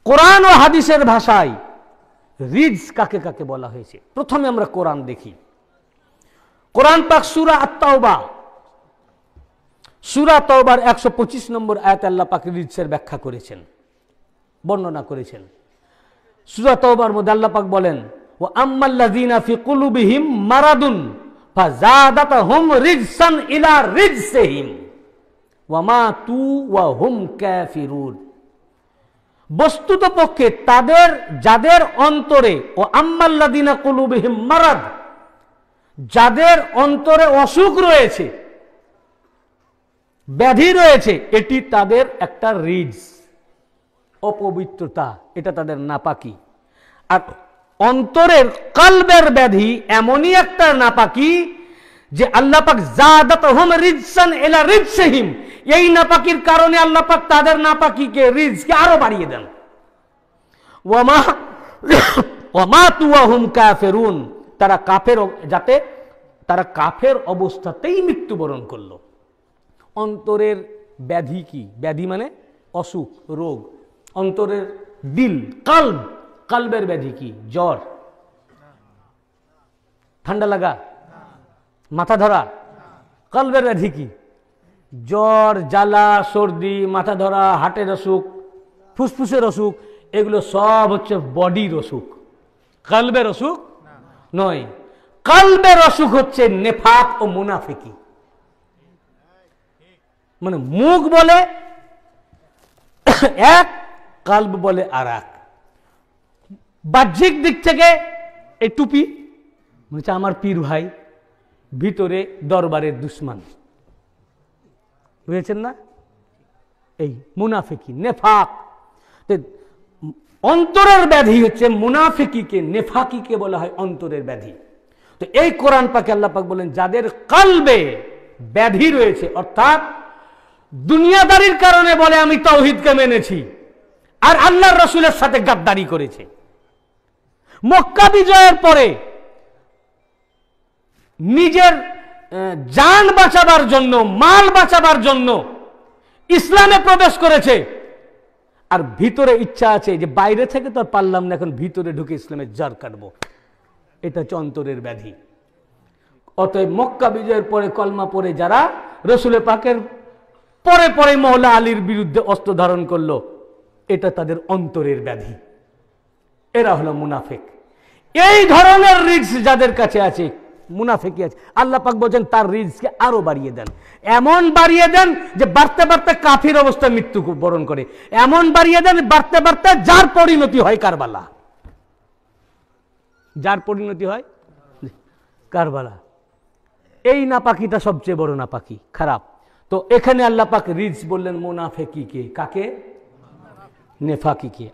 কোরআন ও হাদিসের ভাষায় রিজ কাকে কাকে বলা হয়েছে। প্রথমে আমরা কোরআন দেখি। কোরআন পাক সূরা আত-তাওবা, সূরা তাওবার 125 নম্বর আয়াতে আল্লাহ পাক রিজের ব্যাখ্যা করেছেন, বর্ণনা করেছেন। সূরা তাওবার মধ্যে আল্লাহ পাক বলেন, ওয়া আম্মাল্লাযীনা ফি কুলুবিহিম মারাদুন ফাযাদাতহুম রিজসান ইলা রিজসিহিম ওয়া মাতু ওয়া হুম কাফিরুন। বস্তুতপক্ষে তাদের যাদের অন্তরে, ও আম্মাল্লাযীনা কুলুবিহিম মারাদ, যাদের অন্তরে অসুখ রয়েছে, ব্যাধি রয়েছে, এটি তাদের একটা রিজ, অপবিত্রতা, এটা তাদের নাপাকি। আর অন্তরের কলবের ব্যাধি এমনই একটা নাপাকি যে আল্লাহ পাক যাদাতহুম রিজসান ইলা রিজসিহিম, এই নাপাকির কারণে আল্লাহ পাক তাদের নাপাকিকে, রিজকে আরো বাড়িয়ে দেন। ওয়া মাতু ওয়া হুম কাফিরুন, তারা কাফের, যাতে তারা কাফের অবস্থাতেই মৃত্যুবরণ করলো। অন্তরের ব্যাধি কি? ব্যাধি মানে অসুখ, রোগ। অন্তরের দিল, কলব, কলবের ব্যাধি কি? জ্বর, ঠান্ডা লাগা, মাথা ধরা। কলবের ব্যাধি কি? জ্বর, জ্বালা, সর্দি, মাথা ধরা, হার্টের অসুখ, ফুসফুসের অসুখ, এগুলো সব হচ্ছে বডির অসুখ, কলবের অসুখ নয়। কলবের অসুখ হচ্ছে নেফাক ও মুনাফিকি। মানে মুখ বলে এক, কলব বলে আর এক। বাহ্যিক দিক থেকে এই টুপি বলছে আমার পীর ভাই, ভিতরে দরবারের দুশ্মন, বুঝেছেন না? এই মুনাফিকি, নেফাক। অন্তরের ব্যাধি হচ্ছে মুনাফিকিকে, নেফাকিকে বলা হয় অন্তরের ব্যাধি। তো এই কোরআন পাকে আল্লাহ পাক বলেন, যাদের কলবে ব্যাধি রয়েছে, অর্থাৎ দুনিয়াদারির কারণে বলে আমি তাওহীদকে মেনেছি, আর আল্লাহর রাসূলের সাথে গাদ্দারি করেছে। মক্কা বিজয়ের পরে নিজের জান বাঁচাবার জন্য, মাল বাঁচাবার জন্য ইসলামে প্রবেশ করেছে, আর ভিতরে ইচ্ছা আছে যে বাইরে থেকে তো আর পারলাম না, এখন ভিতরে ঢুকে ইসলামের জার কাটবো। এটা হচ্ছে অন্তরের ব্যাধি। অতএব মক্কা বিজয়ের পরে কলমা পড়ে যারা রাসূল পাকের পরে পরে মওলা আলীর বিরুদ্ধে অস্ত্র ধারণ করলো, এটা তাদের অন্তরের ব্যাধি, এরা হলো মুনাফিক। এই ধরনের রিজক যাদের কাছে আছে, মুনাফিকি আছে, আল্লাহ পাক বলেন তার রিজকে আরো বাড়িয়ে দেন। এমন বাড়িয়ে দেন যে বাড়তে বাড়তে কাফির অবস্থায় মৃত্যু বরণ করে, এমন বাড়িয়ে দেন বাড়তে বাড়তে যার পরিণতি হয় কারবালা, যার পরিণতি হয় কারবালা। এই নাপাকিটা সবচেয়ে বড় নাপাকি, খারাপ। তো এখানে আল্লাহ পাক রিজ বললেন মুনাফিকিকে, কাকে? নেফাকিকে।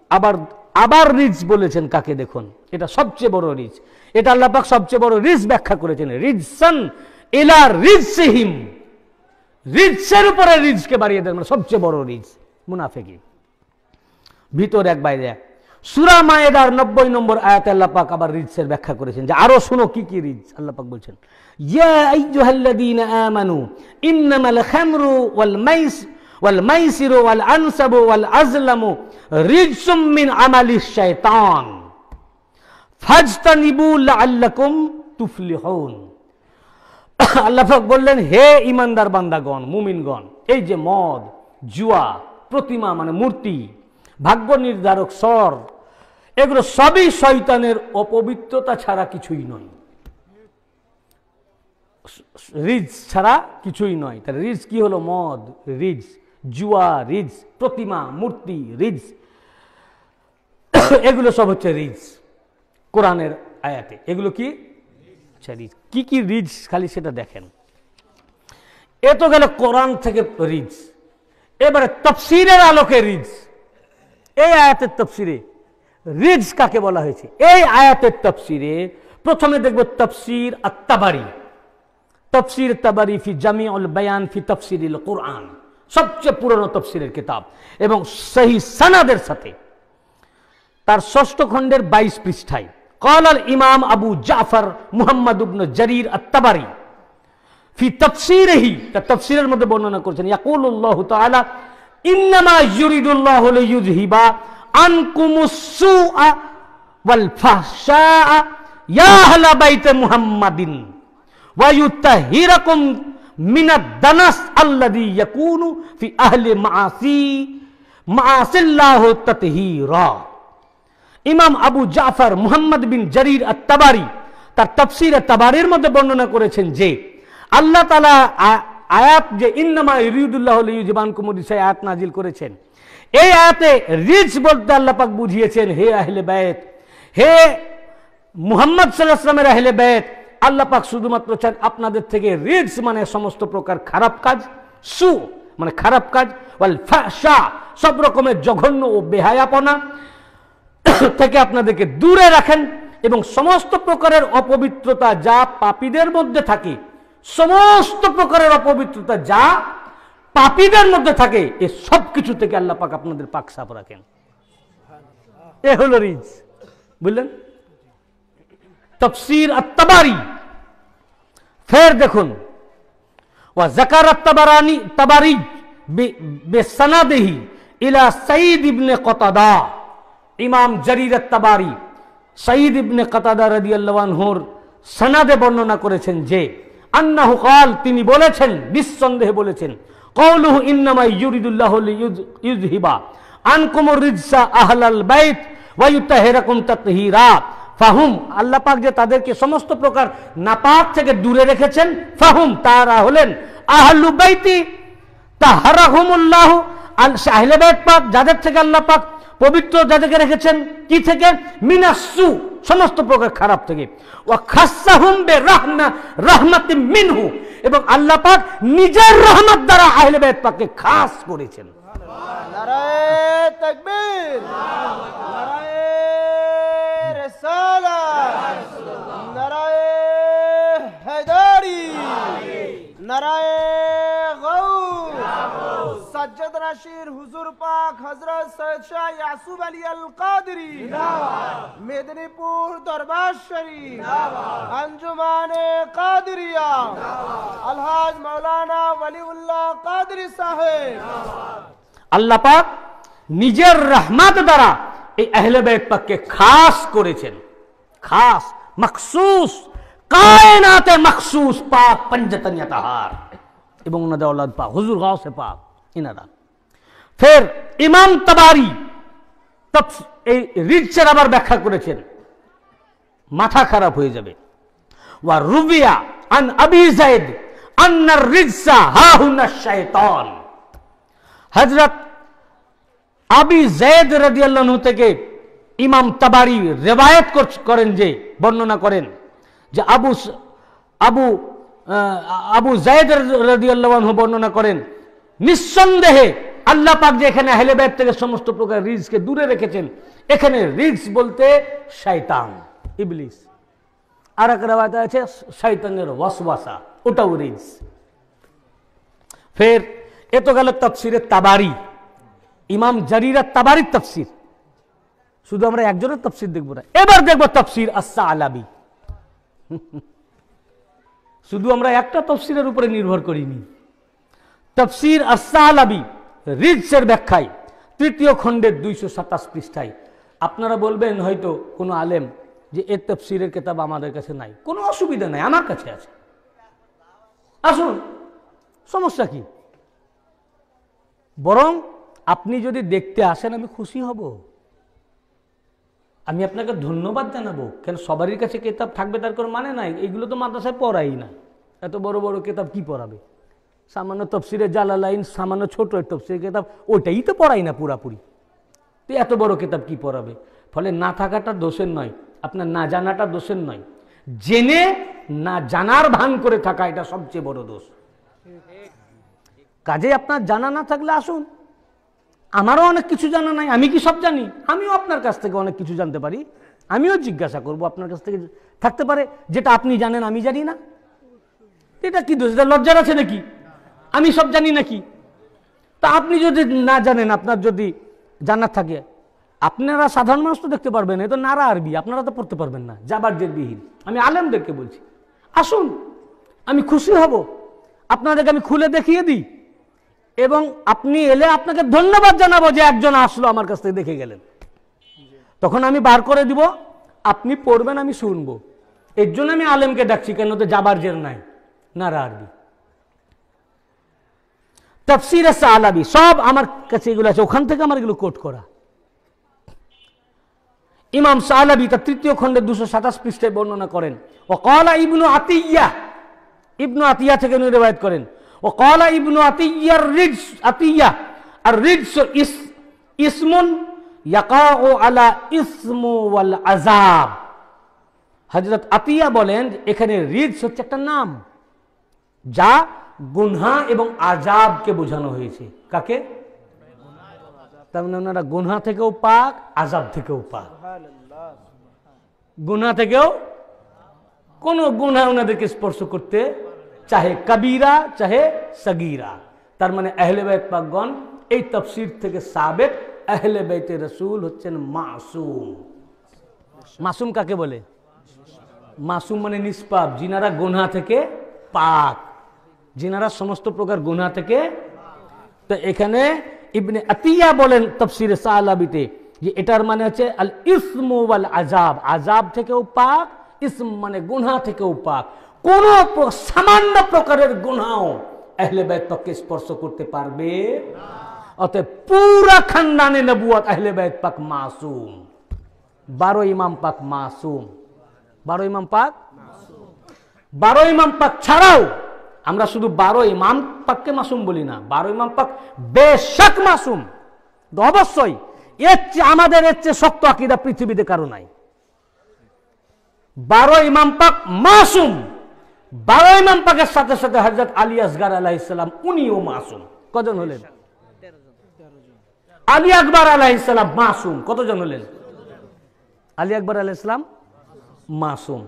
আবার রিজ বলেছেন কাকে? দেখুন, এটা সবচেয়ে বড় রিজ। এটা আল্লাহ পাক সবচেয়ে বড় রিজ ব্যাখ্যা করেছেন, রিজসান ইলা রিজসিহিম, রিজের উপরে রিজকে বাড়িয়ে দেন, মানে সবচেয়ে বড় রিজ মুনাফিকি। ভিতর এক বাইরে এক। সূরা মায়েদার 90 নম্বর আয়াতে আল্লাহ পাক আবার রিজের ব্যাখ্যা করেছেন, যে আরো শুনো কি কি রিজ। আল্লাহ পাক বলছেন, ইয়া আইয়ুহাল্লাযীনা আমানু ইন্নামাল খামরু ওয়াল মাইসিরু ওয়াল আনসাবু ওয়াল আজলামু রিজসুম মিন আমালিশ শাইতান ফাজতানিবু লাআল্লাকুম তুফলিহুন। আল্লাহ পাক বললেন, হে ঈমানদার বান্দাগণ, মুমিনগণ, এই যে মদ, জুয়া, প্রতিমা মানে মূর্তি, ভাগ্য নির্ধারক স্বর, এগুলো সবই শয়তানের অপবিত্রতা ছাড়া কিছুই নয়, রিজ ছাড়া কিছুই নয়। তাহলে রিজ কি হলো? মদ রিজ, জুয়া রিজ, প্রতিমা মূর্তি রিজ, এগুলো সব হচ্ছে রিজ কোরআনের আয়াতে। এগুলো কি? রিজ। কি কি রিজ খালি সেটা দেখেন। এ তো গেল কোরআন থেকে রিজ। এবারে তাফসীরের আলোকে রিজ, এই আয়াতের তাফসীরে রিজ কাকে বলা হয়েছে? এই আয়াতের তাফসীরে প্রথমে দেখব তাফসীর আত-তাবারি, তাফসীর তাবারি ফি জামিউল বায়ান ফি তাফসীরিল কোরআন, সবচেয়ে পুরনো তাফসীরের কিতাব এবং সহি সনদের সাথে, তার 6ষ্ঠ খণ্ডের 22 পৃষ্ঠায় قال الامام ابو جعفر মুহাম্মদ ইবনে জারীর আত-তাবারি ফি তাফসীরিহি, তার তাফসীরের মধ্যে বর্ণনা করেছেন, ইয়াকুলুল্লাহু তাআলা ইন্নামা ইউরিদুল্লাহু লিইয়ুযহিবা আনকুমুস সুআ ওয়াল ফাহশাআ ইয়া আহলা বাইতে মুহাম্মাদিন ওয়া ইউতাহিরাকুম মিনাদ দানাস আল্লাযী ইয়াকুনু ফি আহলি মাআসিল্লাহ তাতহীরা। ইমাম আবু জাফর মুহাম্মদ বিন জারির আত-তাবারি তার তাফসীরে তাবারির মধ্যে বর্ণনা করেছেন যে আল্লাহ তাআলা আয়াত যে ইন্নামা ইউরিদুল্লাহু লিইউযিবানকুম রিজসা আয়াত নাজিল করেছেন, এই আয়াতে রিজ বলতে আল্লাহ পাক বুঝিয়েছেন হে আহলে বাইত, হে মুহাম্মদ সাল্লাল্লাহু আলাইহি ওয়াসাল্লামের আহলে বাইত, আল্লাহ পাক শুধুমাত্র চান আপনাদের থেকে রিজ মানে সমস্ত প্রকার খারাপ কাজ, সু মানে খারাপ কাজ, ওয়াল ফাহশা সব রকমের জঘন্য ও বেহায়াপনা থেকে আপনাদেরকে দূরে রাখেন, এবং সমস্ত প্রকারের অপবিত্রতা যা পাপীদের মধ্যে থাকে, সমস্ত প্রকারের অপবিত্রতা যা পাপীদের মধ্যে থাকে, এই সব কিছু থেকে আল্লাহ পাক আপনাদের পাক সাফ রাখেন। এ হলো রিজ, বুঝলেন? তাফসীর আত-তাবারি। ফের দেখুন, ওয়া যাকার আত-তাবারানি তাবারি বিসনাদিহি ইলা সাঈদ ইবনে কতাদা। ইমাম জারির আত-তাবারি সাঈদ ইবনে কতাদা রাদিয়াল্লাহু আনহুর সনদে বর্ণনা করেছেন যে আন্নাহু ক্বাল, তিনি বলেছেন, নিঃসন্দেহে বলেছেন, কওলুহু ইন্নামা ইউরিদুল্লাহু লিইউযহিবা আনকুমুর রিজসা আহলাল বাইত ওয়া ইউতাহিরাকুম তাতহীরা। ফাহুম, আল্লাহ পাক যে তাদেরকে সমস্ত প্রকার নাপাক থেকে দূরে রেখেছেন, ফাহুম তারা হলেন আহলু বাইতি তাহারাহুমুল্লাহ, আহলে বাইত পাক যাদের থেকে আল্লাহ পাক পবিত্র যাদেরকে রেখেছেন, কি থেকে? মিনাসসু সমস্ত প্রকার খারাপ থেকে, ওয়া খাসসাহুম বিরাহমাতিন মিনহু, এবং আল্লাহ পাক নিজের রহমত দ্বারা আহলে বাইত পাককে খাস করেছেন। নারায়ে তাকবীর, নারায়ে রিসালাত, নারায়ে হায়দারি, নারায়ে গাউস। সাজ্জাদ নাশির হুজুর পাক হযরত সৈয়দ শাহ ইয়াসুব আলী আল কাদরি, মেদিনীপুর দরবার শরীফ, আঞ্জুমানে কাদরিয়া, আলহাজ মাওলানা ওয়ালিউল্লাহ কাদরি সাহেব। আল্লাহ পাক নিজের রহমত দ্বারা এই আহলে বাইত পাককে খাস করেছেন, খাস মখসুস, কায়নাতে মখসুস পাক পঞ্জতনিয়া তাহার, এবং ওনাদের औलाद পাক হুজুর গাউসে পাক ইনারা। ফের ইমাম তাবারি এই রিজের আবার ব্যাখ্যা করেছেন, মাথা খারাপ হয়ে যাবে। ওয়া রুবিয়া আন আবি যায়েদ আন্নার রিজসা হাহুনা শায়তান। হযরত আবি যায়েদ রাদিয়াল্লাহু আনহু থেকে ইমাম তাবারি রিওয়ায়াত করেন যে, বর্ণনা করেন যে আবু যায়েদ রাদিয়াল্লাহু আনহু বর্ণনা করেন, নিঃসন্দেহে আল্লাহ পাক যে এখানে আহলে বাইত থেকে সমস্ত প্রকার রিজকে দূরে রেখেছেন, এখানে রিজ বলতে শয়তান, ইবলিস। আর এক রিওয়ায়াতে আছে শয়তানের ওয়াসওয়াসা, ওটাও রিজ। ফের এ তো গেল তাফসীরে তাবারি, ইমাম জারির তাবারির তাফসীর। শুধু আমরা একজনের তাফসীর দেখব না, এবার দেখব তাফসীর আস-সালাবি। শুধু আমরা একটা তাফসীরের উপরে নির্ভর করিনি। তাফসীর আস-সালাবি রিজের ব্যাখ্যায় তৃতীয় খণ্ডের 227 পৃষ্ঠায়। আপনারা বলবেন হয়তো কোনো আলেম যে এর তাফসীরের কিতাব আমাদের কাছে নাই, কোনো অসুবিধা নাই, আমার কাছে আছে, আসুন, সমস্যা কি? বরং আপনি যদি দেখতে আসেন আমি খুশি হব, আমি আপনাকে ধন্যবাদ জানাবো। কেন সবারই কাছে কিতাব থাকবে তার কোনো মানে নাই, এগুলো তো মাদ্রাসায় পড়াই না, এত বড় বড় কিতাব কি পড়াবে? সামান্য তফসিরে জালালাইন, সামান্য ছোট তফসিরের কিতাব, ওইটাই তো পড়াই না পুরাপুরি, তো এত বড় কিতাব কি পড়াবে? ফলে না থাকাটা দোষের নয়, আপনার না জানাটা দোষের নয়, জেনে না জানার ভান করে থাকা এটা সবচেয়ে বড় দোষ। কাজে আপনার জানা না থাকলে আসুন, আমারও অনেক কিছু জানা নাই, আমি কি সব জানি? আমিও আপনার কাছ থেকে অনেক কিছু জানতে পারি, আমিও জিজ্ঞাসা করব আপনার কাছ থেকে, থাকতে পারে যেটা আপনি জানেন আমি জানি না, এটা কি দোষ? এটা লজ্জার আছে নাকি? আমি সব জানি নাকি? তা আপনি যদি না জানেন, আপনার যদি জানার থাকে, আপনারা সাধারণ মানুষ তো দেখতে পারবেন, এ তো নারা আরবি, আপনারা তো পড়তে পারবেন না, জাবার জেরবিহীন। আমি আলেমদেরকে বলছি, আসুন, আমি খুশি হব, আপনাদেরকে আমি খুলে দেখিয়ে দিই, এবং আপনি এলে আপনাকে ধন্যবাদ জানাবো যে একজন আসলো আমার কাছ থেকে দেখে গেলেন। তখন আমি বার করে দিব, আপনি পড়বেন, আমি শুনবো। এর জন্য আমি আলেমকে ডাকছি, কেন তো যাবার জের নাই, নারা আরবি। তাফসীর সালাবি সব আমার কাছে এগুলো আছে, ওখান থেকে আমার এগুলো কোট করা। ইমাম সালাবি তার 3য় খণ্ডে 227 পৃষ্ঠায় বর্ণনা করেন, ও ক্বালা ইবনু আতিয়া, ইবনু আতিয়া থেকে উনি রিওয়ায়াত করেন, ও ক্বালা ইবনু আতিয়ার রিজস, আতিয়া আর রিজস ইসমুন ইয়াকাউ আলা ইসমু ওয়াল আযাব। হযরত আতিয়া বলেন এখানে রিজস হচ্ছে একটা নাম, যা গুনহা এবং আযাবকে বোঝানো হয়েছে। কাকে? তার মানে ওনারা গুনহা থেকেও পাক, আযাব থেকেও পাক। গুনহা থেকেও কোন গুনহা ওনাদেরকে স্পর্শ করতে, চাহে কবিরা চাহে সগীরা। তার মানে আহলে বাইত পাকগণ, এই তাফসীর থেকে সাবেত আহলে বাইতে রাসূল হচ্ছেন মাসুম। মাসুম কাকে বলে? মাসুম মানে নিষ্পাপ, যিনারা গুনহা থেকে পাক, যিনারা সমস্ত প্রকার গুনহা থেকে। তো এখানে ইবনে আতিয়া বলেন তাফসীরে সালাবিতে যে এটার মানে হচ্ছে আল ইসমু ওয়াল আযাব, আযাব থেকেও পাক, ইসম মানে গুনহা থেকেও পাক। কোন সামান্য প্রকারের গুনহাও আহলে বাইত পাককে স্পর্শ করতে পারবে না। অতএব পুরা খানদানে নবুয়ত আহলে বাইত পাক মাসুম। 12 ইমাম পাক মাসুম, 12 ইমাম পাক, 12 ইমাম পাক ছাড়াও আমরা শুধু 12 ইমাম পাককে মাসুম বলি না, 12 ইমাম পাক বেশক মাসুম। অবশ্যই এর চেয়ে আমাদের এর চেয়ে শক্ত আকীদা পৃথিবীতে কারো নাই। 12 ইমাম পাক মাসুম। 12 ইমাম পাকের সাথে সাথে হযরত আলী আসগর আলাইহিস সালাম উনিও মাসুম। কজন হলেন? আলী আকবর আলাইহিস সালাম মাসুম। কতজন হলেন? আলী আকবর আলাইহিস সালাম মাসুম।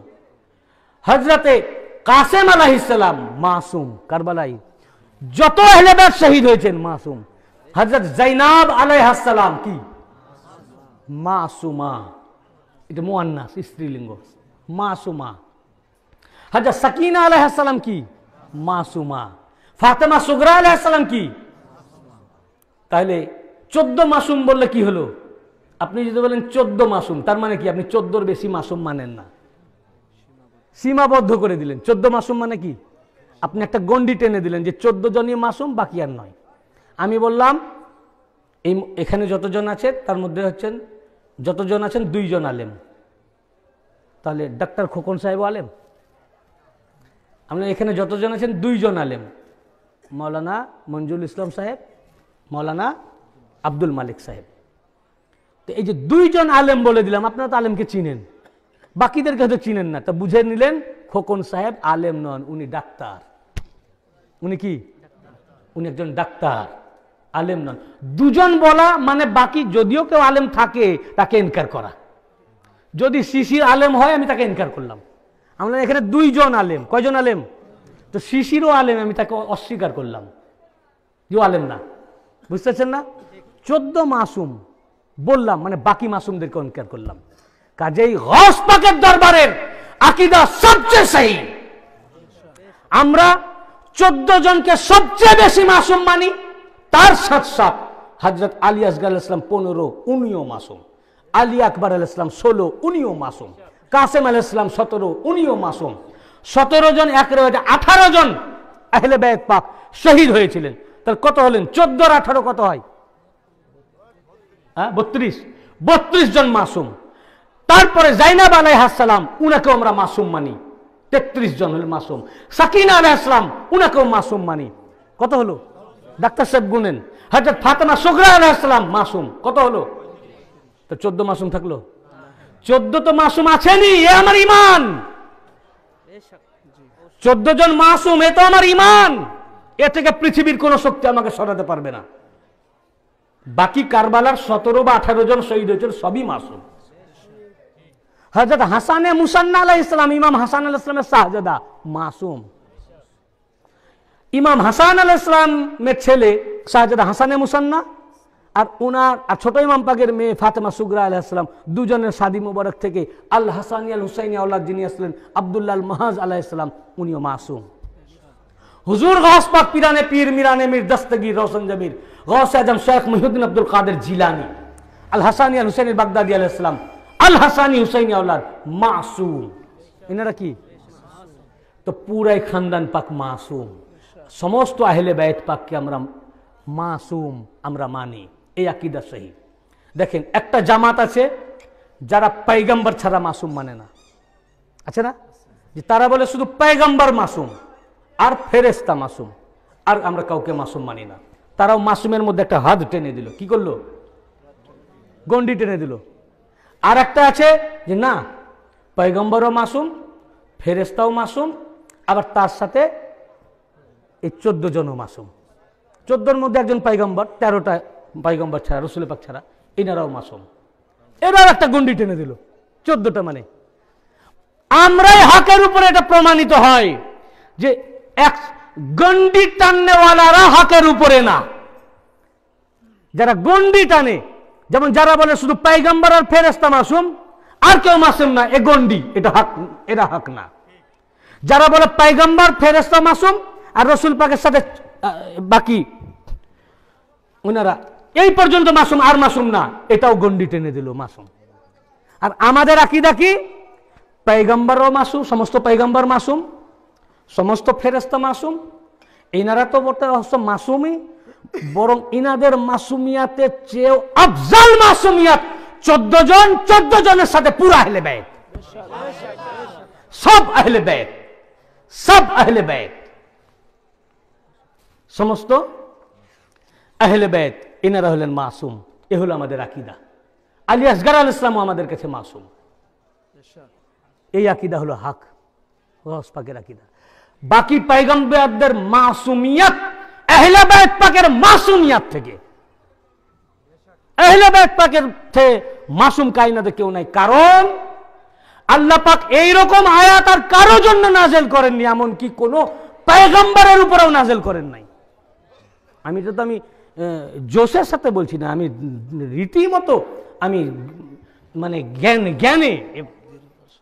হযরতে কাসেম আলাইহিস সালাম মাসুম, কারবালাই। যত আহলে বাইত শহীদ হয়েছেন মাসুম। হযরত যায়নাব আলাইহাস সালাম কি? মাসুমা। এটা মুআন্নাস, স্ত্রীলিঙ্গ, মাসুমা। হযরত সাকিনা আলাইহাস সালাম কি? মাসুমা। ফাতেমা সুগরা আলাইহিস সালাম কি? তাহলে 14 মাসুম বললে কি হলো? আপনি যদি বলেন 14 মাসুম, তার মানে কি আপনি 14-র বেশি মাসুম মানেন না, সীমাবদ্ধ করে দিলেন। 14 মাসুম মানে কি? আপনি একটা গন্ডি টেনে দিলেন যে 14 জনই মাসুম, বাকি আর নয়। আমি বললাম এখানে যতজন আছে তার মধ্যে হচ্ছেন, যতজন আছেন 2 জন আলেম। তাহলে ডাক্তার খোকন সাহেব আলেম। আমরা এখানে যতজন আছেন 2 জন আলেম, মাওলানা মঞ্জুরুল ইসলাম সাহেব, মাওলানা আব্দুল মালিক সাহেব। তো এই যে 2 জন আলেম বলে দিলাম, আপনারা তো আলেমকে চিনেন, বাকিদেরকে হয়তো চিনেন না। তা বুঝে নিলেন খোকন সাহেব আলেম নন, উনি ডাক্তার। উনি কি? উনি একজন ডাক্তার, আলেম নন। 2 জন বলা মানে বাকি যদিও কেউ আলেম থাকে তাকে ইনকার করা। যদি শিশির আলেম হয় আমি তাকে ইনকার করলাম। আমরা এখানে 2 জন আলেম। কয়জন আলেম? তো শিশিরও আলেম, আমি তাকে অস্বীকার করলাম যে আলেম না। বুঝতেছেন না? 14 মাসুম বললাম মানে বাকি মাসুমদেরকে ইনকার করলাম। কাজেই গৌস পাকের দরবারের আকীদা সবচেয়ে সহি। আমরা 14 জনকে সবচেয়ে বেশি মাসুম মানি, তার সাথে সাথে হযরত আলী আসগর আলাইহিস সালাম 15, উনিও মাসুম। আলী আকবর আলাইহিস সালাম 16, উনিও মাসুম। কাসেম আলাইহিস সালাম 17, উনিও মাসুম। 17 জন, এক রিওয়ায়াতে 18 জন আহলে বাইত পাক শহীদ হয়েছিলেন। তাহলে কত হলেন? 14 আর 18 কত হয়? 32 জন মাসুম। তারপরে যায়নাব আলাইহাস সালাম, উনাকেও আমরা মাসুম মানি, 33 জন হলেন মাসুম। সাকিনা আলাইহিস সালাম, উনাকেও মাসুম মানি। কত হলো? ডাক্তার সাহেব গুনেন। হযরত ফাতেমা সুগরা আলাইহিস সালাম মাসুম। কত হলো? তো 14 মাসুম থাকলো। 14 তো মাসুম আছেনই, এ আমার ঈমান। 14 জন মাসুম, এ তো আমার ঈমান। এ থেকে পৃথিবীর কোন শক্তি আমাকে সরাতে পারবে না। বাকি কারবালার 17 বা 18 জন শহীদ হয়েছিল, সবই মাসুম। হযরত হাসানে মুসান্না আলাইহিস সালাম, ইমাম হাসান আলাইহিস সালামের শাহজাদা, মাসুম। ইমাম হাসান আলাইহিস সালামের ছেলে শাহজাদা হাসানে মুসান্না, আর ওনার আর ছোট ইমাম পাকের মেয়ে ফাতেমা সুগরা আলাইহিস সালাম, 2 জনের শাদী মোবারক থেকে আল হাসানি আল হুসাইনি আওলাদ যিনি আসলেন আব্দুল্লাহ আল মাহাজ আলাইহিস সালাম, উনিও মাসুম। হুজুর গৌস পাক পিরানে পীর মিরানে মীর দস্তগীর রওশন জমির গৌস আজম শেখ মুহিউদ্দিন আব্দুল কাদের জিলানী, আল হাসানি আল হুসাইন বাগদাদি আলাইহিস সালাম, আল হাসানি হুসাইনি আওলাদ মাসুম। এনারা কি? তো পুরাই খানদান পাক মাসুম। সমস্ত আহলে বাইত পাককে আমরা মাসুম আমরা মানি, এই আকীদা সহি। দেখেন একটা জামাত আছে যারা পয়গম্বর ছাড়া মাসুম মানে না, আছে না? যে তারা বলে শুধু পয়গম্বর মাসুম আর ফেরেশতা মাসুম, আর আমরা কাউকে মাসুম মানি না। তারাও মাসুমের মধ্যে একটা হাত টেনে দিল, কি করলো? গন্ডি টেনে দিল। আর একটা আছে যে না, পয়গম্বরও মাসুম, ফেরেশতাও মাসুম, আবার তার সাথে এই 14 জনও মাসুম। 14-র মধ্যে একজন পয়গম্বর, 13টা পয়গম্বর ছাড়া, রাসূল পাক ছাড়া এনারাও মাসুম। এরাও একটা গন্ডি টেনে দিল, 14টা মানে। আমরাই হকের উপরে এটা প্রমাণিত হয় যে এক গন্ডি টাননেওয়ালারা হকের উপরে না। যারা গন্ডি টানে, যেমন যারা বলে শুধু পয়গম্বর আর ফেরেশতা মাসুম আর কেউ মাসুম না, এ গন্ডি, এটা হক, এরা হক না। যারা বলে পয়গম্বর ফেরেশতা মাসুম আর রাসূল পাকের সাথে বাকি ওনারা এই পর্যন্ত মাসুম আর মাসুম না, এটাও গন্ডি টেনে দিল মাসুম। আর আমাদের আকীদা কি? পয়গম্বরও মাসুম, সমস্ত পয়গম্বর মাসুম, সমস্ত ফেরেশতা মাসুম। এনারা তো বলতে মাসুমই, বরং ইনাদের মাসুমিয়াতের চেয়েও আফজাল মাসুমিয়াত 14 জন, 14 জনের সাথে পুরো আহলে বাইত, সব আহলে বাইত, সব আহলে বাইত, সমস্ত আহলে বাইত এনারা হলেন মাসুম। এ হলো আমাদের আকীদা। আলী আসগর আলাইহিস সালামও আমাদের কাছে মাসুম। এই আকীদা হলো হক, গাউস পাকের আকীদা। বাকি পয়গম্বরদের মাসুমিয়ত আহলে বাইত পাকের মাসুমিয়ত থেকে, আহলে বাইত পাকের থেকে মাসুম কায়নাতে কেউ নাই। কারণ আল্লাহ পাক এইরকম আয়াত আর কারো জন্য নাযিল করেননি, এমনকি কোন পয়গম্বরের উপরেও নাযিল করেন নাই। আমি জোশের সাথে বলছি না, আমি রীতিমতো আমি মানে জ্ঞানে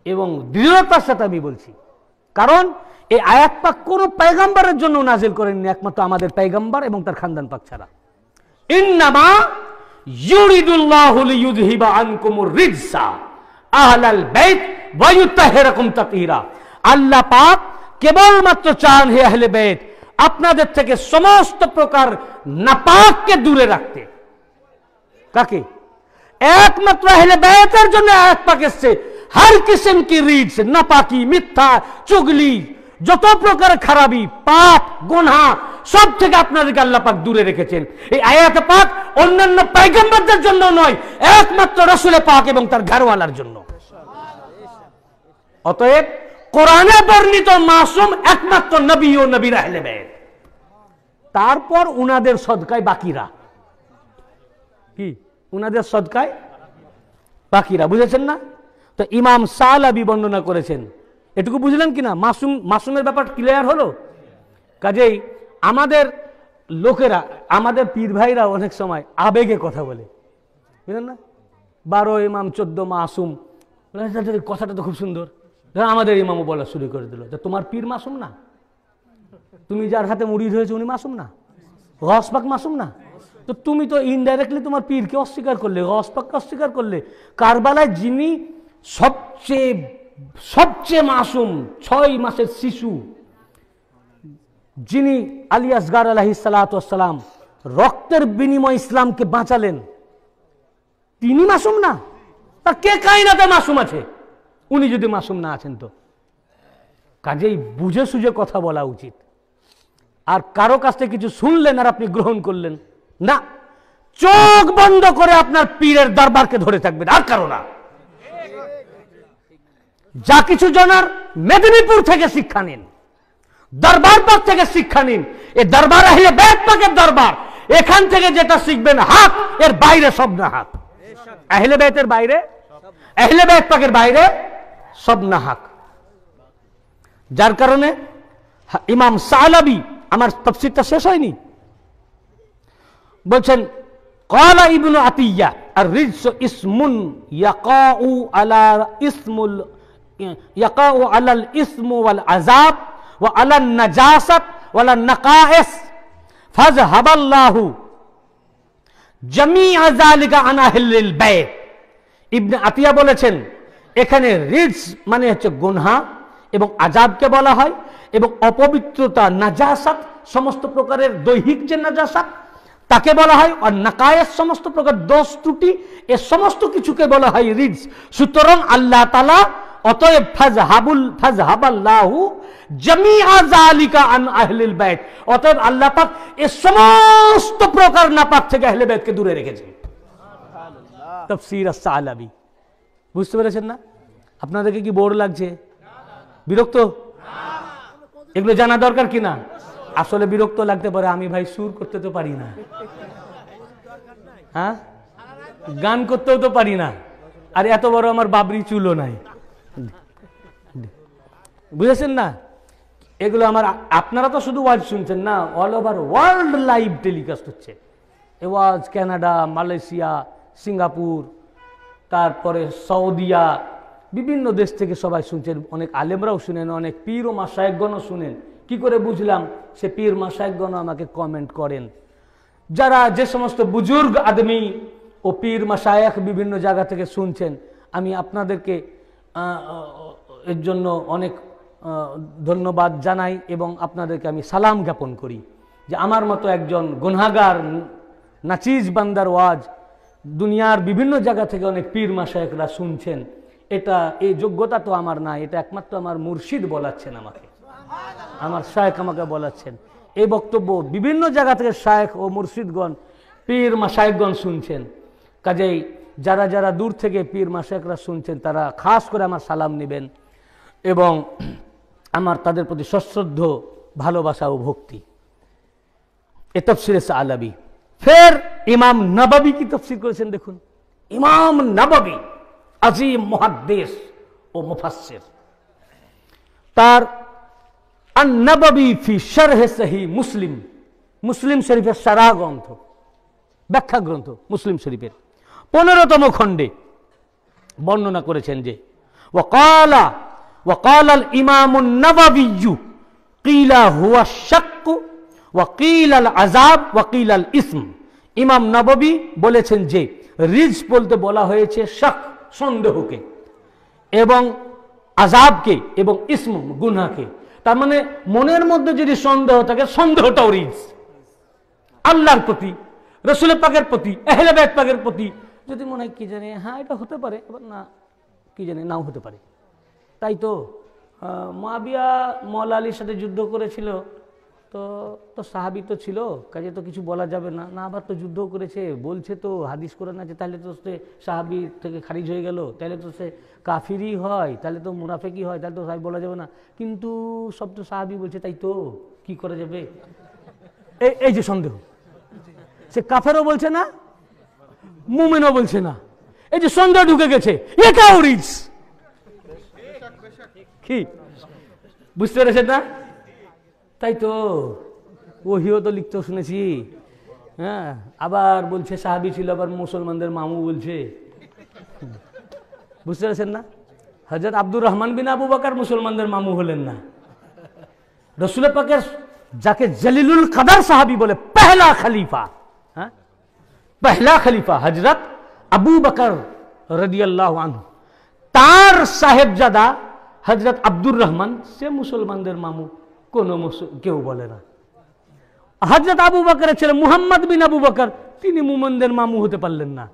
এবং দৃঢ়তার সাথে আমি বলছি। কারণ এই আয়াত পাক কোন পয়গম্বরের জন্য নাযিল করেননি, একমাত্র আমাদের পয়গম্বর এবং তার খানদান পাক ছাড়া। ইন্নামা ইউরিদুল্লাহু লিইউযহিবা আনকুমুর রিজসা আহলাল বাইত ওয়া ইউতাহহিরাকুম তাতহীরা। আল্লাহ পাক কেবলমাত্র চান হে আহলে বাইত আপনাদের থেকে সমস্ত প্রকার নাপাককে দূরে রাখতে। কাকে? একমাত্র আহলে বাইতের জন্য আয়াত পাক এসেছে। हर किस्म की रीड से नापाकी, मिथ्या, चुगली, যত প্রকার খারাপি, পাপ, গুনাহ সব থেকে আপনাদেরকে আল্লাহ পাক দূরে রেখেছেন। এই আয়াত পাক অন্যান্য পয়গম্বরদের জন্য নয়, একমাত্র রাসূল পাক এবং তার ঘরওয়ালার জন্য। অতএব কোরআনে বর্ণিত মাসুম একমাত্র নবী ও নবীর আহলে বাইত, তারপর উনাদের সদকায় বাকিরা। কি? উনাদের সদকায় বাকিরা। বুঝেছেন না? তো ইমাম সালাবি বর্ণনা করেছেন। এটুকু বুঝলেন কিনা? মাসুমের ব্যাপার ক্লিয়ার হলো। কাজেই আমাদের লোকেরা, আমাদের পীর ভাইরা অনেক সময় আবেগে কথা বলে, বুঝলেন না? 12 ইমাম 14 মাসুম, কথাটা তো খুব সুন্দর। আমাদের ইমামও বলা শুরু করে দিল যে তোমার পীর মাসুম না? তুমি যার হাতে মুরিদ হয়েছে উনি মাসুম না? গাউস পাক মাসুম না? তো তুমি তো ইনডাইরেক্টলি তোমার পীরকে অস্বীকার করলে, গাউস পাককে অস্বীকার করলে। কারবালায় যিনি সবচেয়ে মাসুম, 6 মাসের শিশু, যিনি আলী আসগর আলাইহিস সালাতু ওয়াস সালাম রক্তের বিনিময়ে ইসলামকে বাঁচালেন, তিনি মাসুম না? তা কে কায়নাতে মাসুম আছে? উনি যদি মাসুম না আছেন তো কাজেই বুঝে সুঝে কথা বলা উচিত। আর কারো কাছ থেকে কিছু শুনলেন আর আপনি গ্রহণ করলেন না, চোখ বন্ধ করে আপনার পীরের দরবারকে ধরে থাকবেন, আর কারো না। যা কিছু জানার মেদিনীপুর থেকে শিক্ষা নিন, দরবার পাক থেকে শিক্ষা নিন। এই দরবার আহলে বাইত পাকের দরবার, এখান থেকে যেটা শিখবেন হক, এর বাইরে সব না হক। আহলে বাইতের বাইরে, আহলে বাইত পাকের বাইরে সব না হক। যার কারণে ইমাম সালাবি, আমার তাফসীরটা শেষ হয়নি, বলছেন قال ابن عطية الرجس اسم يقع على الاسم والعذاب وعلى النجاسة وعلى النقائص فذهب الله জামিআ যালিকা আন আহলিল বাইত। ইবনে আতিয়া বলেছেন এখানে রিজস মানে হচ্ছে গুনহা এবং আযাবকে বলা হয়, এবং অপবিত্রতা নাজাসাত সমস্ত প্রকারের দৈহিক যে নাজাসাত তাকে বলা হয়, আর নাকায়েস সমস্ত প্রকার দোষ ত্রুটি এ সমস্ত কিছুকে বলা হয় রিজস। সুতরাং আল্লাহ তাআলা অতএব ফাযহাবাল্লাহু জামিআ যালিকা আন আহলিল বাইত, অতএব আল্লাহ পাক এই সমস্ত প্রকার নাপাক থেকে আহলে বাইতকে দূরে রেখেছেন। তাফসীর আস-সালাবী। বুঝতে পেরেছেন না? আপনাদেরকে কি বোর লাগছে, বিরক্ত? এগুলো জানা দরকার কিনা? আসলে বিরক্ত লাগতে পারে, আমি ভাই সুর করতে তো পারি না, হ্যাঁ গান করতেও তো পারি না, আর এত বড় আমার বাবরি চুলও নাই, বুঝেছেন না? এগুলো আমার, আপনারা তো শুধু ওয়াজ শুনছেন না, all over world live telecast হচ্ছে। এ ওয়াজ কানাডা, মালয়েশিয়া, সিঙ্গাপুর, তারপরে সৌদিয়া, বিভিন্ন দেশ থেকে সবাই শুনছেন, অনেক আলেমরাও শুনেন, অনেক পীর ও মাশায়েখগণও শুনেন। কি করে বুঝলাম? সে পীর মাশায়েখগণও আমাকে কমেন্ট করেন। যারা যে সমস্ত বুজুর্গ আদমি ও পীর মাশায়েখ বিভিন্ন জায়গা থেকে শুনছেন, আমি আপনাদেরকে এর জন্য অনেক ধন্যবাদ জানাই এবং আপনাদেরকে আমি সালাম জ্ঞাপন করি যে আমার মতো একজন গুনাহগার নাচিজ বান্দার ওয়াজ দুনিয়ার বিভিন্ন জায়গা থেকে অনেক পীর মাশায়েখরা শুনছেন। এটা এই যোগ্যতা তো আমার না, এটা একমাত্র আমার মুর্শিদ বলাচ্ছেন আমাকে, আমার শায়েখ আমাকে বলাচ্ছেন। এই বক্তব্য বিভিন্ন জায়গা থেকে শায়েখ ও মুর্শিদগণ, পীর মাশায়েখগণ শুনছেন। কাজেই যারা যারা দূর থেকে পীর মাশায়েখরা শুনছেন তারা খাস করে আমার সালাম নেবেন এবং আমার তাদের প্রতি সশ্রদ্ধ ভালোবাসা ও ভক্তি। এ তাফসীর সালাবী। ফের ইমাম নববী কি তাফসীর করেছেন দেখুন। ইমাম নববী আজিম মুহাদ্দিস ও মুফাসসির, তার আন-নববী ফি শারহ সহিহ মুসলিম, মুসলিম শরীফের সারাহ গ্রন্থ, ব্যাখ্যা গ্রন্থ মুসলিম শরীফের 15তম খণ্ডে বর্ণনা করেছেন যে وقال الإمام النووي قيل هو الشق وقيل العذاب وقيل الإثم। ইমাম নববী বলেছেন যে রিজ বলতে বলা হয়েছে শক, সন্দেহকে, এবং আযাবকে, এবং ইসম, গুনাহকে। তার মানে মনের মধ্যে যদি সন্দেহ থাকে, সন্দেহটাও রিজ। আল্লাহর প্রতি, রাসূল পাকের প্রতি, আহলে বাইত পাকের প্রতি যদি মনে হয় কি জানে হ্যাঁ এটা হতে পারে, আবার না কি জানে নাও হতে পারে। তাই তো মুআবিয়া মওলা আলীর সাথে যুদ্ধ করেছিল, তো সাহাবী তো ছিল, কাজে তো কিছু বলা যাবে না, না আবার তো যুদ্ধ করেছে, বলছে তো হাদিস কোরআন আছে, তাহলে তো সে সাহাবী থেকে খারিজ হয়ে গেল, তাহলে তো সে কাফিরই হয়, তাহলে তো মুনাফিকই হয়, তাহলে তো সাহাবী বলা যাবে না। কিন্তু সব তো সাহাবী বলছে, তাই তো কি করা যাবে? এই যে সন্দেহ, সে কাফেরও বলছে না, মুমিনও বলছে না, এই যে সন্দেহ ঢুকে গেছে, এটাও রিজ। কি বুঝতে পেরেছেন না? তাই তো ওহিও তো লিখতে শুনেছি, হ্যাঁ, আবার বলছে সাহাবী ছিল, আবার মুসলমানদের মামু বলছে। বুঝতে পেরেছেন না? হযরত আব্দুর রহমান বিন আবু বকর মুসলমানদের মামু হলেন না। রাসূল পাকের যাকে জলিলুল কদর সাহাবী বলে, পহলা খলিফা, হ্যাঁ, পহলা খলিফা হযরত আবু বকর রাদিয়াল্লাহু আনহু, তার সাহেবজাদা হযরত আব্দুর রহমান, সে মুসলমানদের মামু কোন কেউ বলে না। হযরত আবু বকরের ছেলে মুহাম্মদ বিন আবু বকর, তিনি মুমিনদের মামু হতে পারলেন না।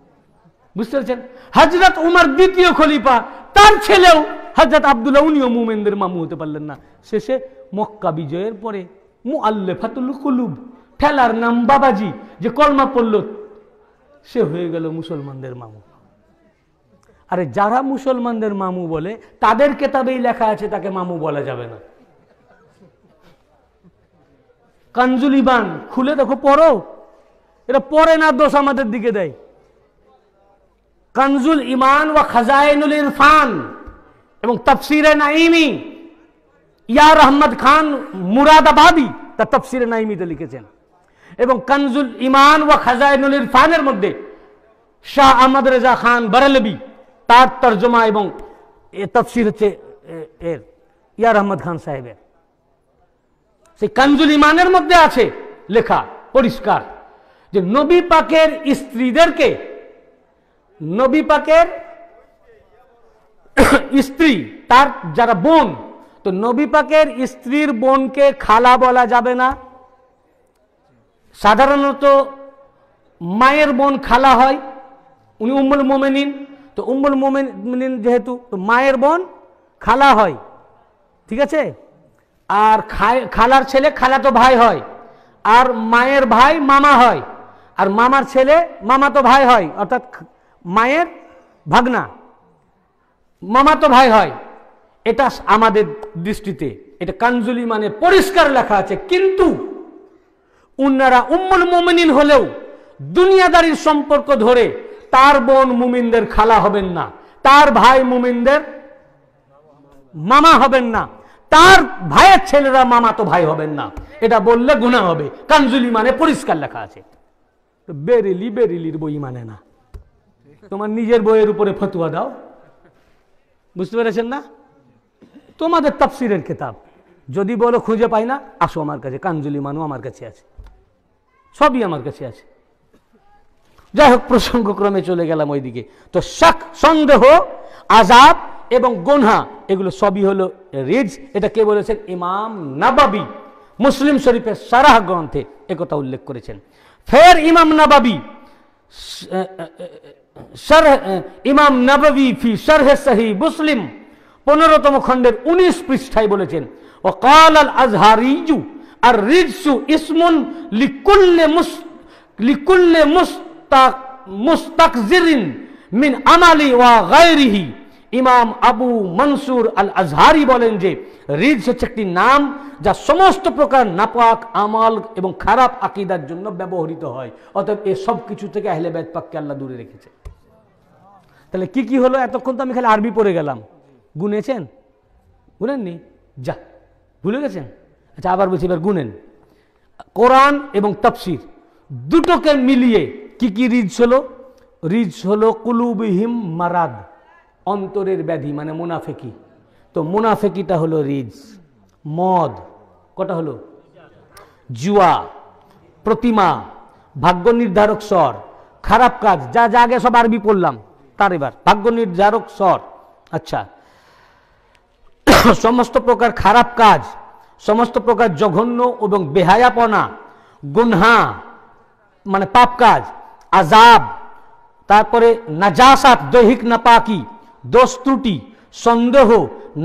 বুঝতে পারছেন? হযরত উমর দ্বিতীয় খলিফা, তার ছেলেও হযরত আব্দুল্লাহ, উনিও মুমিনদের মামু হতে পারলেন না। শেষে মক্কা বিজয়ের পরে মুআল্লিফাতুল কুলুব, ঠেলার নাম বাবাজি, যে কলমা পড়ল, সে হয়ে গেল মুসলমানদের মামু। আরে যারা মুসলমানদের মামু বলে তাদের কিতাবেই লেখা আছে তাকে মামু বলা যাবে না। কানজুল ইমান খুলে দেখো, পড়ো, এটা পড়ে না, দোষ আমাদের দিকে দেয়। কানজুল ইমান ওয়া খাজাইনুল ইরফান এবং তাফসীরে নাঈমি, ইয়ার আহমদ খান মুরাদাবাদী তার তাফসীরে নাঈমিতে লিখেছেন। এবং কানজুল ইমান ওয়া খাজাইনুল ইরফানের মধ্যে শাহ আহমদ রেজা খান বারেলভী, তার তর্জমা এবং তাফসীর হচ্ছে এর ইয়ার আহমদ খান সাহেবের। সেই কানজুল ইমানের মধ্যে আছে লেখা পরিষ্কার যে নবী পাকের স্ত্রীদেরকে, নবী পাকের স্ত্রী তার যারা বোন, তো নবী পাকের স্ত্রীর বোনকে খালা বলা যাবে না। সাধারণত মায়ের বোন খালা হয়, উনি উম্মুল মোমেনিন, তো উম্মুল মোমেনিন যেহেতু মায়ের বোন খালা হয়, ঠিক আছে। আর খালার ছেলে খালাতো ভাই হয়, আর মায়ের ভাই মামা হয়, আর মামার ছেলে মামাতো ভাই হয়, অর্থাৎ মায়ের ভাগনা মামাতো ভাই হয়। এটা আমাদের দৃষ্টিতে এটা কানজুল ইমানে পরিষ্কার লেখা আছে, কিন্তু উনারা উম্মুল মুমিনিন হলেও দুনিয়াদারির সম্পর্ক ধরে তার বোন মুমিনদের খালা হবেন না, তার ভাই মুমিনদের মামা হবেন না, তার ভাইয়ের ছেলেরা মামাতো ভাই হবেন না। এটা বললে গুনাহ হবে, কানজুল ইমানে পরিষ্কার লেখা আছে। বেরিলির বই মানে না, তোমার নিজের বইয়ের উপরে ফতোয়া দাও, বুঝতে পেরেছেন না? তোমাদের তাফসীরের কিতাব যদি বলো খুঁজে পাই না, আসো আমার কাছে, কানজুল ইমানও আমার কাছে আছে, সবই আমার কাছে আছে। যাই হোক, প্রসঙ্গক্রমে চলে গেলাম ওইদিকে। তো শাক, সন্দেহ, আযাব এবং গুনাহ এগুলো সবই হলো রিজ। এটা কে বলেছেন? ইমাম নাবাবী মুসলিম শরীফের সারাহ গ্রন্থে একথা উল্লেখ করেছেন। ফের ইমাম নাবাবী ফি শরহ সহিহ মুসলিম 15তম খণ্ডের 19 পৃষ্ঠায় বলেছেন, ওয়াকাল আল আজহারিয়্যু আর রিজসু ইসমুন লিকুল্লি মুস্তাকজিরিন মিন আমালি ওয়া গায়রিহি। ইমাম আবু মনসুর আল আজহারি বলেন যে রিজ হচ্ছে একটি নাম যা সমস্ত প্রকার নাপাক আমল এবং খারাপ আকীদার জন্য ব্যবহৃত হয়। অতএব এই সব কিছু থেকে আহলে বাইত পাককে আল্লাহ দূরে রেখেছে। তাহলে কি কি হলো? এতক্ষণ তো আমি খালি আরবি পড়ে গেলাম, গুনেছেন? গুনেননি? যা ভুলে গেছেন? আচ্ছা, আবার বলছি, এবার গুনেন। কোরআন এবং তাফসীর দুটোকে মিলিয়ে কি কি রিজ হলো? রিজ হলো কুলুবিহিম মারাদ, অন্তরের ব্যাধি, মানে মুনাফিকি। তো মুনাফিকিটা হলো রিজ। মদ কটা হলো? জুয়া, প্রতিমা, ভাগ্য নির্ধারক স্বর, খারাপ কাজ, যা যা আগে সব আরবি পড়লাম তার এবার ভাগ্য নির্ধারক স্বর। আচ্ছা, সমস্ত প্রকার খারাপ কাজ, সমস্ত প্রকার জঘন্য এবং বেহায়াপনা, গুনহা মানে পাপ কাজ, আযাব, তারপরে নাজাসাত দৈহিক নাপাকি, দোষ ত্রুটি, সন্দেহ,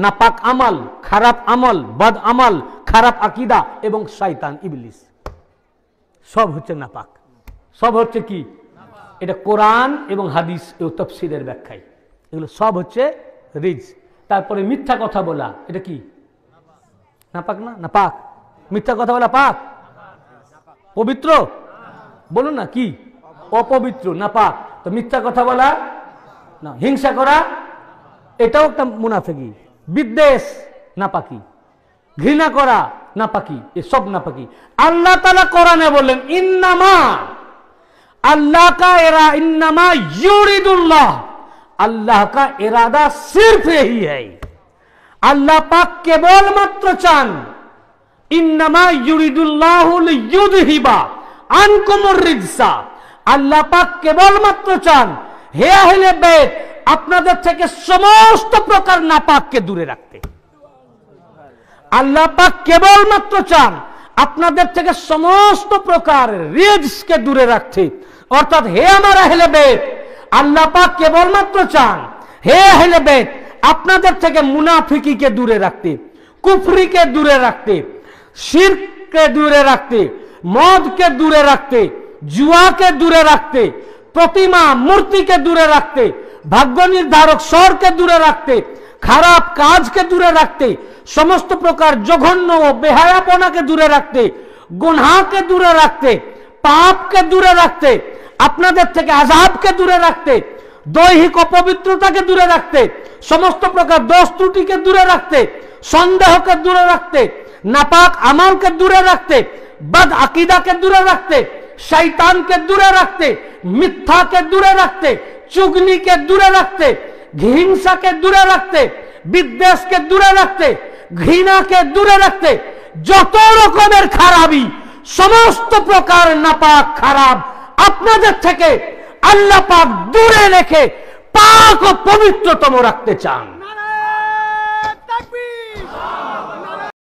নাপাক আমল, খারাপ আমল, বদ আমল, খারাপ আকীদা এবং শয়তান ইবলিস, সব হচ্ছে নাপাক, সব হচ্ছে কি? এটা কোরআন এবং হাদিস ও তাফসীরের ব্যাখ্যায় এগুলো সব হচ্ছে রিজ। তারপরে মিথ্যা কথা বলা, এটা কি? নাপাক না? নাপাক। মিথ্যা কথা বলা পাক? পবিত্র? বলুন না, কি? অপবিত্র, নাপাক। তো মিথ্যা কথা বলা না, হিংসা করা এটাও একটা মুনাফিকি। বিদ্বেষ নাপাকি, ঘৃণা করা নাপাকি, এসব নাপাকি। আল্লাহ তাআলা কোরআনে বললেন ইন্নামা, अल्लाह का इन्नमा युरिदुल्लाह, अल्लाह का इरादा सिर्फ यही है। अल्लाह पाक केवल मात्र चान, इन्नमा युरिदुल्लाहु लियुदहिबा আনকুমুর রিজসা, আল্লাহ পাক কেবল মাত্র চান হে আহলে বাইত আপনাদের থেকে সমস্ত প্রকার নাপাককে দূরে রাখতে। আল্লাহ পাক কেবল মাত্র চান আপনাদের থেকে সমস্ত প্রকার রিজকে দূরে রাখতে। অর্থাৎ হে আমার আহলে বাইত, আল্লাহ পাক কেবল মাত্র চান হে আহলে বাইত আপনাদের থেকে মুনাফিকিকে দূরে রাখতে, কুফরিকে দূরে রাখতে, শিরককে দূরে রাখতে, মদকে দূরে রাখতে, জুয়াকে দূরে রাখতে, প্রতিমা মূর্তিকে দূরে রাখতে, ভাগ্য নির্ধারক স্বরকে দূরে রাখতে, খারাপ কাজকে দূরে রাখতে, সমস্ত প্রকার জঘন্য ও বেহায়াপনাকে দূরে রাখতে, গুনাহকে দূরে রাখতে, পাপকে দূরে রাখতে, আপনাদের থেকে আযাবকে দূরে রাখতে, দৈহিক অপবিত্রতাকে দূরে রাখতে, সমস্ত প্রকার দোষ ত্রুটিকে দূরে রাখতে, সন্দেহকে দূরে রাখতে, নাপাক আমলকে দূরে রাখতে, বদ আকীদাকে দূরে রাখতে, শয়তানকে দূরে রাখতে, মিথ্যাকে দূরে রাখতে, চুগলিকে দূরে রাখতে, হিংসাকে দূরে রাখতে, বিদ্বেষকে দূরে রাখতে, ঘৃণাকে দূরে রাখতে, যত রকমের খারাপি, সমস্ত প্রকার নাপাক খারাপ আপনাদের থেকে আল্লাহ পাক দূরে রেখে পাক ও পবিত্রতম রাখতে চান।